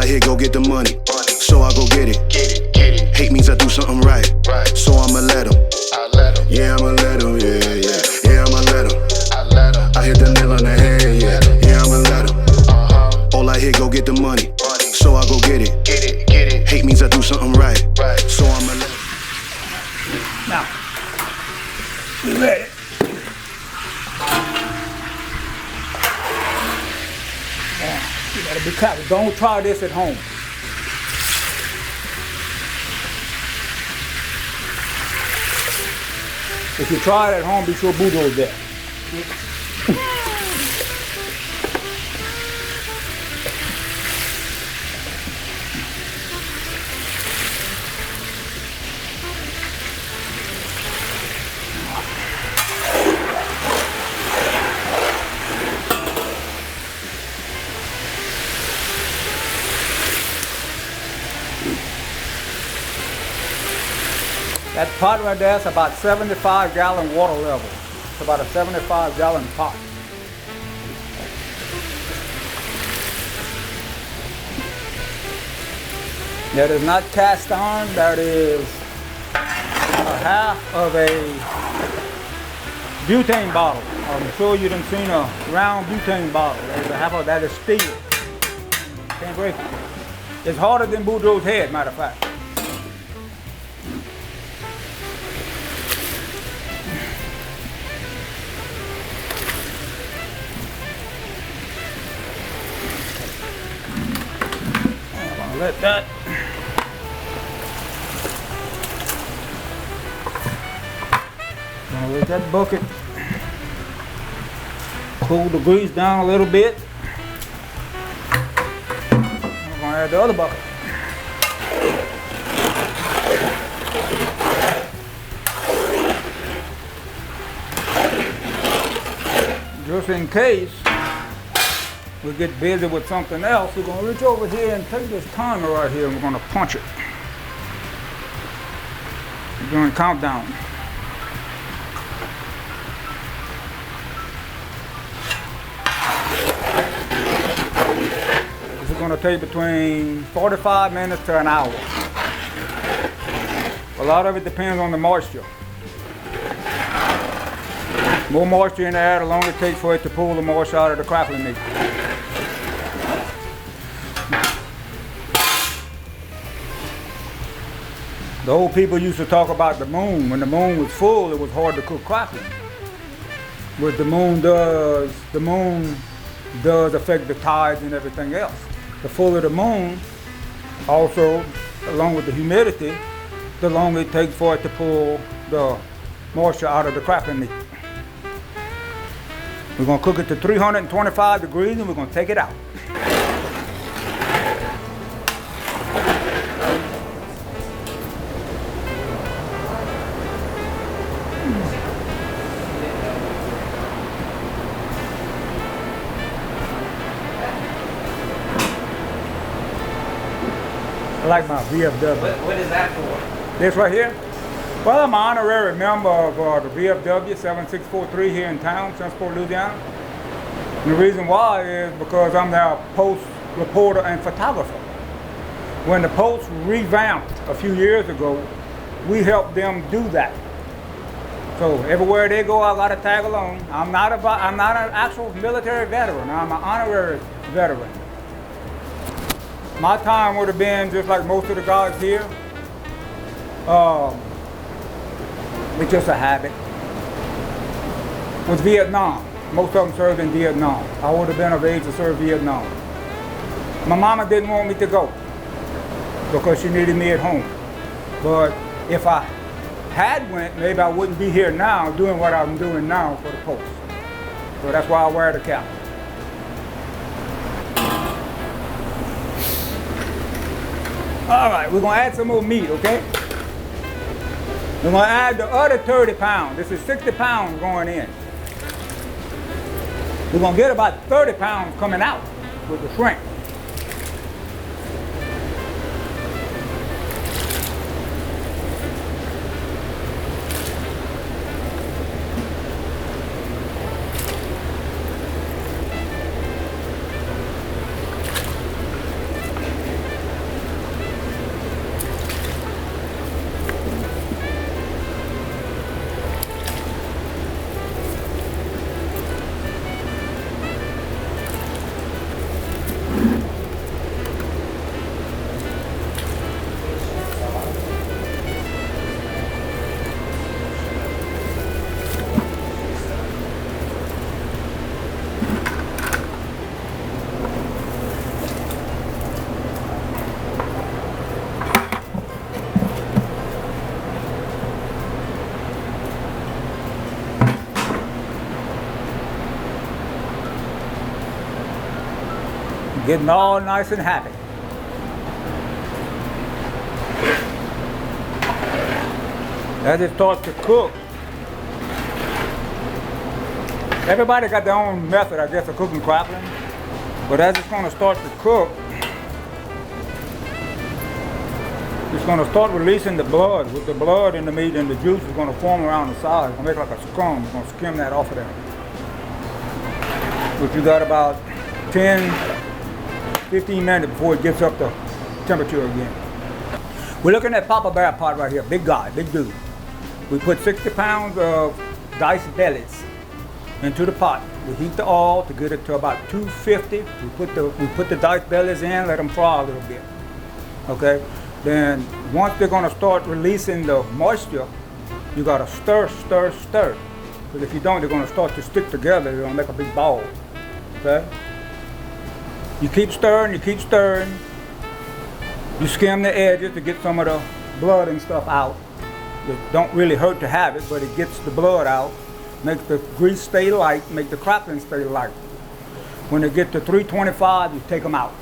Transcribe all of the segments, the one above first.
I hear go get the money, so I go get it. Hate means I do something right, so I'ma let him. Yeah, I'ma let him, yeah, I'ma let him. I hit the nail on the head, yeah, I'ma let him. All I hear go get the money, so I go get it. Hate means I do something right, so I'ma let him. Now, we ready. You gotta be careful. Don't try this at home. If you try it at home, be sure Boudreaux's there. That pot right there is about 75-gallon water level. It's about a 75-gallon pot. That is not cast iron. That is a half of a butane bottle. I'm sure you done seen a round butane bottle. There's a half of that is steel. Can't break it. It's harder than Boudreaux's head, matter of fact. Let that let that bucket cool the grease down a little bit. I'm gonna add the other bucket. Just in case we get busy with something else, we're gonna reach over here and take this timer right here and we're gonna punch it. We're doing countdown. This is gonna take between 45 minutes to an hour. A lot of it depends on the moisture. More moisture in the air, the longer it takes for it to pull the moisture out of the crackling meat. The old people used to talk about the moon. When the moon was full, it was hard to cook crackling. What the moon does affect the tides and everything else. The fuller the moon, also, along with the humidity, the longer it takes for it to pull the moisture out of the crackling meat. We're gonna cook it to 325 degrees and we're gonna take it out. I like my VFW. What is that for? This right here? Well, I'm an honorary member of the VFW 7643 here in town, Transport, Louisiana. And the reason why is because I'm their Post reporter and photographer. When the Post revamped a few years ago, we helped them do that. So everywhere they go, I got to tag along. I'm not an actual military veteran. I'm an honorary veteran. My time would have been just like most of the guys here. It's just a habit. Was Vietnam. Most of them served in Vietnam. I would have been of age to serve Vietnam. My mama didn't want me to go because she needed me at home. But if I had went, maybe I wouldn't be here now doing what I'm doing now for the Post. So that's why I wear the cap. All right, we're gonna add some more meat, okay? We're gonna add the other 30 pounds. This is 60 pounds going in. We're gonna get about 30 pounds coming out with the shrimp. Getting all nice and happy. As it starts to cook, everybody got their own method, I guess, of cooking crackling. But as it's going to start to cook, it's going to start releasing the blood. With the blood in the meat and the juice is going to form around the side. It's going to make like a scum. It's going to skim that off of there. But you got about 10, 15 minutes before it gets up to temperature again. We're looking at Papa Bear pot right here. Big guy, big dude. We put 60 pounds of diced bellies into the pot. We heat the oil to get it to about 250. We put the diced bellies in, let them fry a little bit. Okay? Then once they're gonna start releasing the moisture, you gotta stir, stir, stir. Because if you don't, they're gonna start to stick together. They're gonna make a big ball. Okay? You keep stirring, you keep stirring. You skim the edges to get some of the blood and stuff out. It don't really hurt to have it, but it gets the blood out, makes the grease stay light, make the cracklins stay light. When they get to 325, you take them out.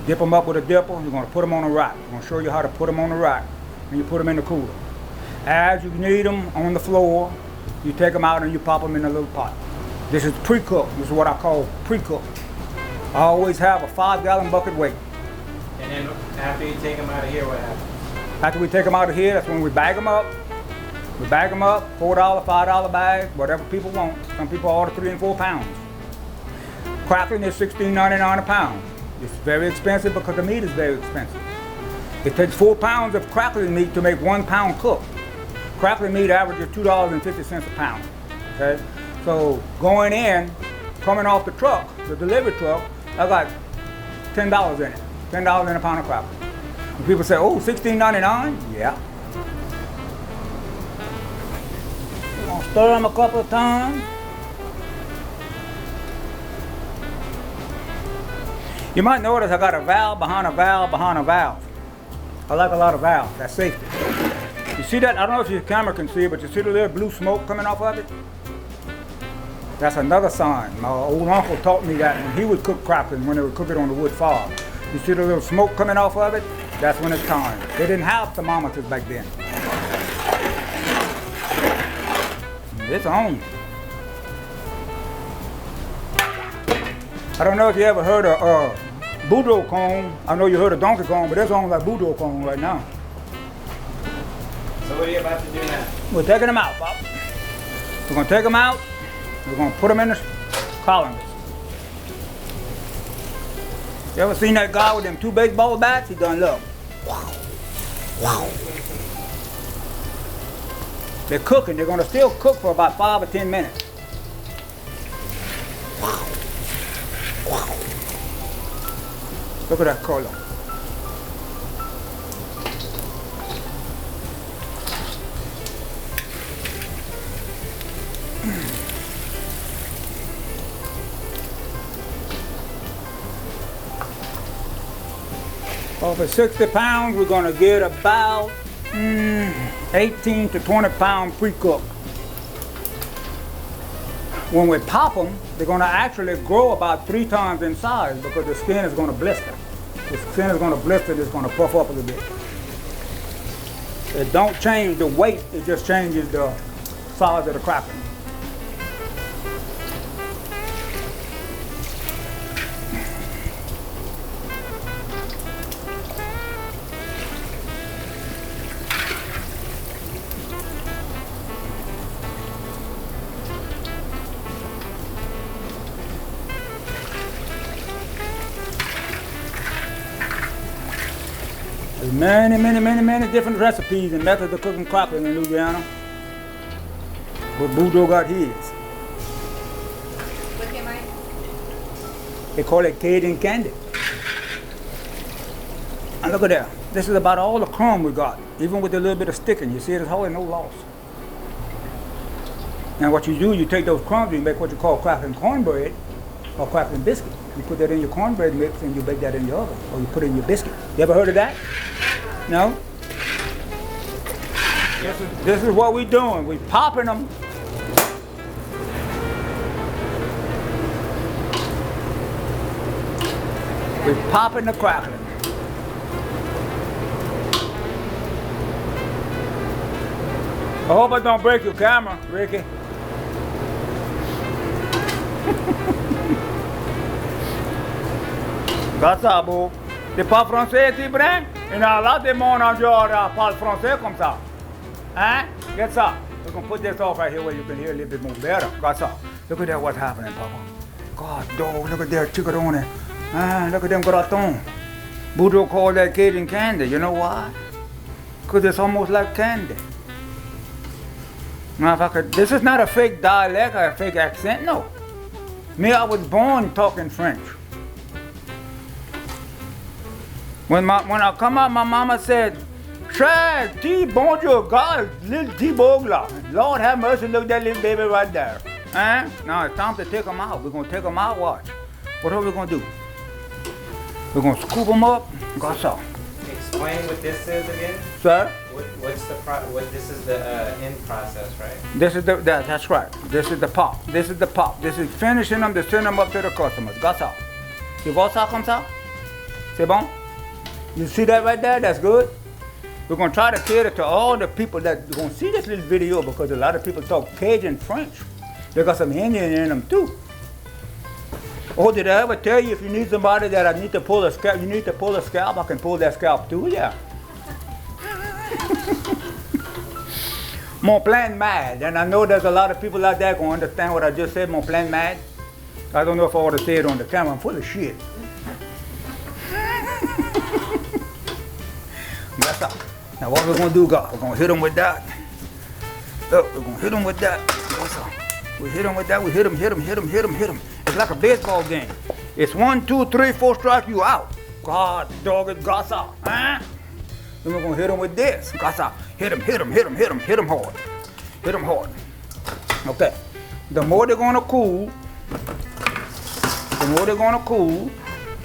Dip them up with a dipper, you're gonna put them on a rack. I'm gonna show you how to put them on the rack, and you put them in the cooler. As you need them on the floor, you take them out and you pop them in a little pot. This is pre-cooked. This is what I call pre-cooked. I always have a 5-gallon bucket weight. And then after you take them out of here, what happens? After we take them out of here, that's when we bag them up. We bag them up, $4, $5 bag, whatever people want. Some people order 3 and 4 pounds. Crackling is $16.99 a pound. It's very expensive because the meat is very expensive. It takes 4 pounds of crackling meat to make 1 pound cook. Crackling meat averages $2.50 a pound. Okay? So going in, coming off the truck, the delivery truck, I got $10 in it. $10 in a pound of crackling. And people say, oh, $16.99? Yeah. We're gonna stir them a couple of times. You might notice I got a valve behind a valve behind a valve. I like a lot of valves, that's safety. You see that? I don't know if your camera can see it, but you see the little blue smoke coming off of it? That's another sign. My old uncle taught me that when he would cook crackling, when they would cook it on the wood fire. You see the little smoke coming off of it? That's when it's time. They didn't have thermometers back then. It's on. I don't know if you ever heard of Boudreaux cone. I know you heard of Donkey Kong, but it's on like Boudreaux cone right now. So what are you about to do now? We're taking them out, Bob. We're gonna take them out. We're gonna put them in the colanders. You ever seen that guy with them 2 baseball bats? He done look. Wow. Wow. They're cooking. They're gonna still cook for about 5 or 10 minutes. Wow. Wow. Look at that color. Well, for 60 pounds, we're gonna get about 18 to 20 pounds pre-cooked. When we pop them, they're gonna actually grow about 3 times in size because the skin is gonna blister. The skin is gonna blister, it's gonna puff up a little bit. It don't change the weight, it just changes the size of the crackling. There's many different recipes and methods of cooking crackling in Louisiana. But Boudreaux got his. Look at mine. They call it Cajun Candy. And look at that. This is about all the crumb we got, even with a little bit of sticking. You see, there's hardly no loss. And what you do, you take those crumbs, you make what you call crackling cornbread or crackling biscuit. You put that in your cornbread mix and you bake that in your oven, or you put it in your biscuit. You ever heard of that? No? This is what we're doing. We're popping them. We popping the crackling. I hope I don't break your camera, Ricky. That's ça, beau. T'es pas français, tu brun? Il y en a là des monde en genre parle français comme ça. Hein? Get ça. We're going to put this off right here where you can hear a little bit more better. That's all. Look at that, what's happening, Papa. God, dog, look at that chicharrone. Look at them gratin. Boudreaux called that Cajun candy. You know why? Because it's almost like candy. This is not a fake dialect or a fake accent, no. Me, I was born talking French. When I come out, my mama said, Cher, ti bonjour, God, little ti bogla. Lord have mercy, look at that little baby right there. Huh? Now it's time to take them out. We're going to take them out, watch. What are we going to do? We're going to scoop them up. Got some. Explain what this is again. Sir? This is the end process, right? This is that's right. This is the pop. This is the pop. This is finishing them to send them up to the customers. Got some. You got ça comme ça? C'est bon? You see that right there? That's good. We're going to try to cater to all the people that are going to see this little video because a lot of people talk Cajun French. They got some Indian in them too. Oh, did I ever tell you if you need somebody that I need to pull a scalp, you need to pull a scalp, I can pull that scalp too, yeah. Mon plan mad, and I know there's a lot of people out there going to understand what I just said, mon plan mad. I don't know if I ought to say it on the camera, I'm full of shit. That's all. Now what we're going to do, God, we're going to hit them with that. Look, we're going to hit them with that. That's all. We hit them with that, we hit them. It's like a baseball game. It's 1, 2, 3, 4 strike, you out. God, dog, it got out. Huh? Then we're going to hit them with this. Got out. Hit them hard. Hit them hard. Okay. The more they're going to cool,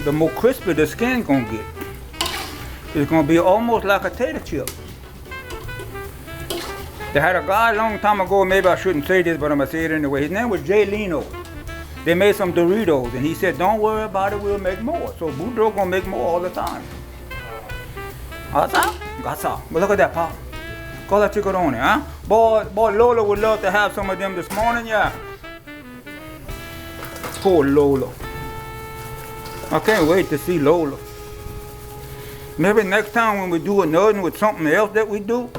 the more crispy the skin going to get. It's going to be almost like a tater chip. They had a guy a long time ago, maybe I shouldn't say this, but I'm going to say it anyway. His name was Jay Leno. They made some Doritos, and he said, don't worry about it, we'll make more. So Boudreaux going to make more all the time. Gasa. But look at that, Pop. Call that chicharrone, huh? Boy, Lola would love to have some of them this morning, yeah. Poor Lola. I can't wait to see Lola. Maybe next time when we do another with something else that we do,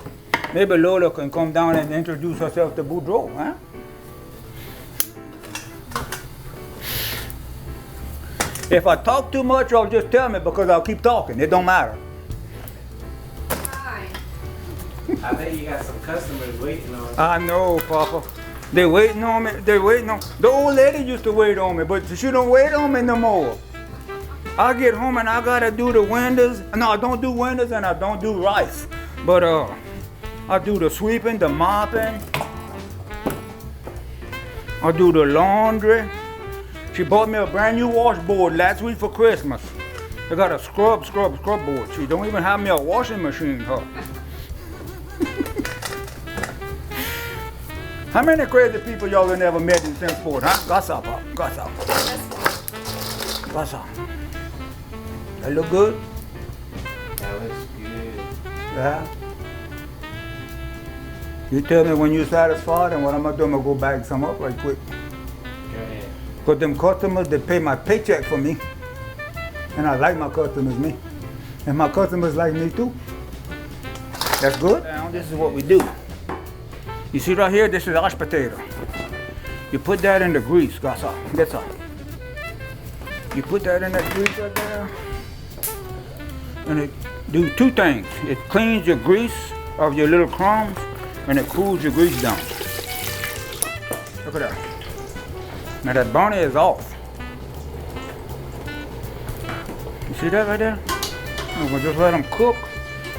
maybe Lola can come down and introduce herself to Boudreaux, huh? If I talk too much, y'all just tell me because I'll keep talking. It don't matter. Hi. I bet you got some customers waiting on you. I know, Papa. They waiting on me. They waiting on. The old lady used to wait on me, but she don't wait on me no more. I get home and I gotta do the windows. No, I don't do windows and I don't do rice. But I do the sweeping, the mopping. I do the laundry. She bought me a brand new washboard last week for Christmas. I got a scrub board. She don't even have me a washing machine, huh? How many crazy people y'all have never met in Simsport, huh? Gasa, Pop. Gasa. That look good? That looks good. Yeah. You tell me when you're satisfied, and what I'm gonna do, I'm gonna go bag some up right quick. Go ahead. Because them customers, they pay my paycheck for me. And I like my customers, me. And my customers like me too. That's good. Now, this is what we do. You see right here, this is mashed potato. You put that in the grease, that's all. You put that in that grease right there. And it do two things. It cleans your grease of your little crumbs and it cools your grease down. Look at that. Now that burner is off. You see that right there? I'm gonna just let them cook,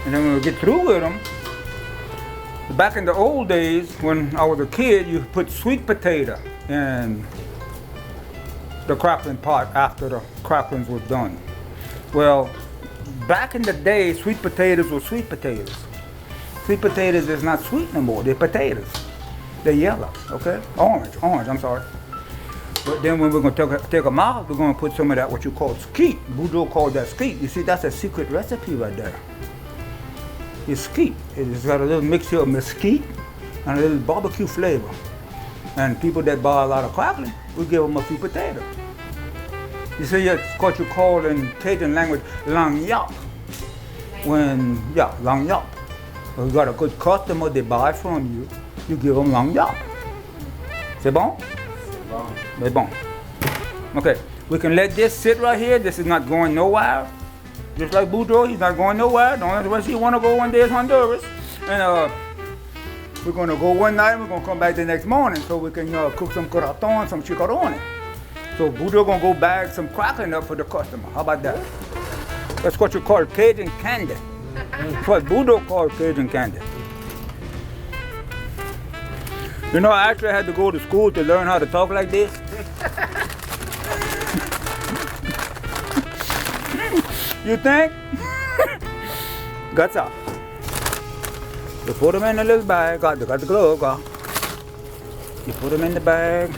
and then when we get through with them, back in the old days when I was a kid, you put sweet potato in the crackling pot after the cracklins was done. Well, back in the day, sweet potatoes were sweet potatoes. Sweet potatoes is not sweet no more, they're potatoes. They're yellow, okay? Orange, I'm sorry. But then when we're gonna take them out, we're gonna put some of that what you call skeet. Boudreaux called that skeet. You see, that's a secret recipe right there. It's skeet. It's got a little mixture of mesquite and a little barbecue flavor. And people that buy a lot of crackling, we give them a few potatoes. You see, it's what you call in Cajun language, lang yap. Lang yap. When you got a good customer, they buy from you, you give them lang yap. C'est bon? C'est bon. Okay, we can let this sit right here. This is not going nowhere. Just like Boudreaux, he's not going nowhere. The only place he want to go one day is Honduras. And we're going to go one night and we're going to come back the next morning so we can cook some corazon, some chicharrones. So Boudreaux going to go bag some crackling up for the customer. How about that? That's what you call Cajun candy. That's what Boudreaux called Cajun candy. You know, I actually had to go to school to learn how to talk like this. You think? Guts up. You put them in a little bag. Got the glove. You put them in the bag.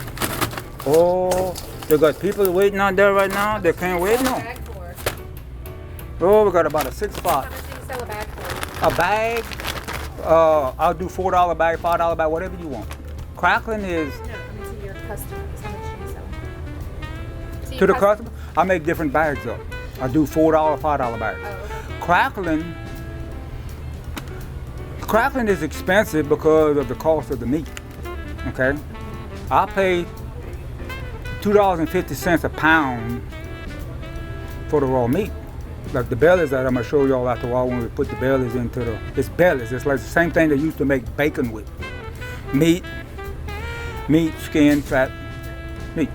Oh, they got people waiting out there right now. They can't wait no. Bag for? Oh, we got about a 6 spot. How much do you sell a bag for? A bag? I'll do $4 bag, $5 bag, whatever you want. Crackling is No, I mean to your customers. How much do you sell? to the customer. I make different bags up. I do $4, $5 bags. Oh, okay. Crackling is expensive because of the cost of the meat. Okay, I pay $2.50 a pound for the raw meat. Like the bellies that I'm gonna show y'all after a while when we put the bellies into it's bellies. It's like the same thing they used to make bacon with. Meat, skin, fat, meat.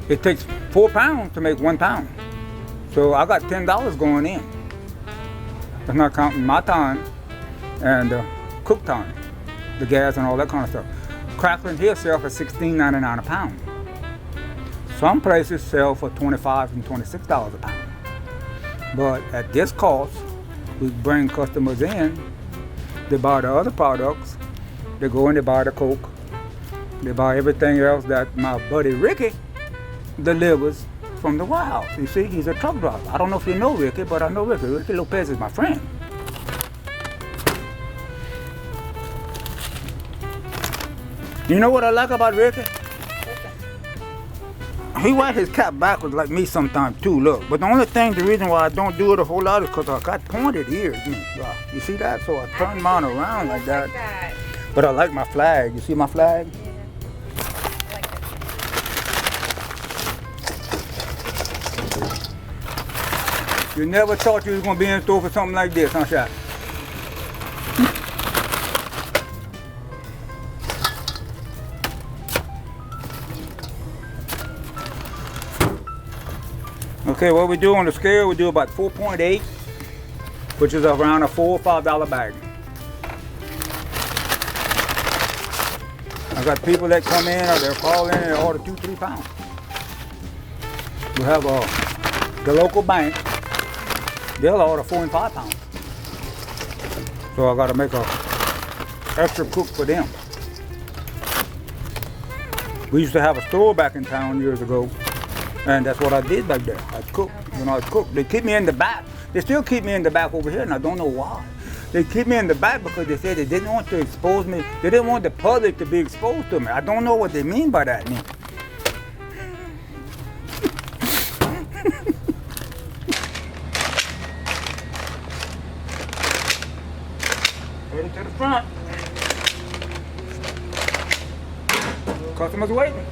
It takes 4 pounds to make 1 pound. So I got $10 going in. That's not counting my time and cook time, the gas and all that kind of stuff. Crackling here sell for $16.99 a pound. Some places sell for $25 and $26 a pound. But at this cost, we bring customers in, they buy the other products, they go and they buy the Coke, they buy everything else that my buddy Ricky delivers from the wild. You see, he's a truck driver. I don't know if you know Ricky, but I know Ricky. Ricky Lopez is my friend. You know what I like about Ricky? He wears his cap backwards like me sometimes too, look. But the only thing, the reason why I don't do it a whole lot is because I got pointed ears. You see that? So I turn mine around like that. But I like my flag. You see my flag? Yeah. I like that. You never thought you was going to be in store for something like this, huh, Shaq? Okay, what we do on the scale, we do about 4.8, which is around a $4 or $5 bag. I got people that come in or they'll call in and order 2-3 pounds. We have the local bank, they'll order 4 and 5 pounds. So I got to make a extra cook for them. We used to have a store back in town years ago. And that's what I did back there. I cooked. When I cooked, they keep me in the back. They still keep me in the back over here, and I don't know why. They keep me in the back because they said they didn't want to expose me. They didn't want the public to be exposed to me. I don't know what they mean by that. Heading to the front. Customers waiting.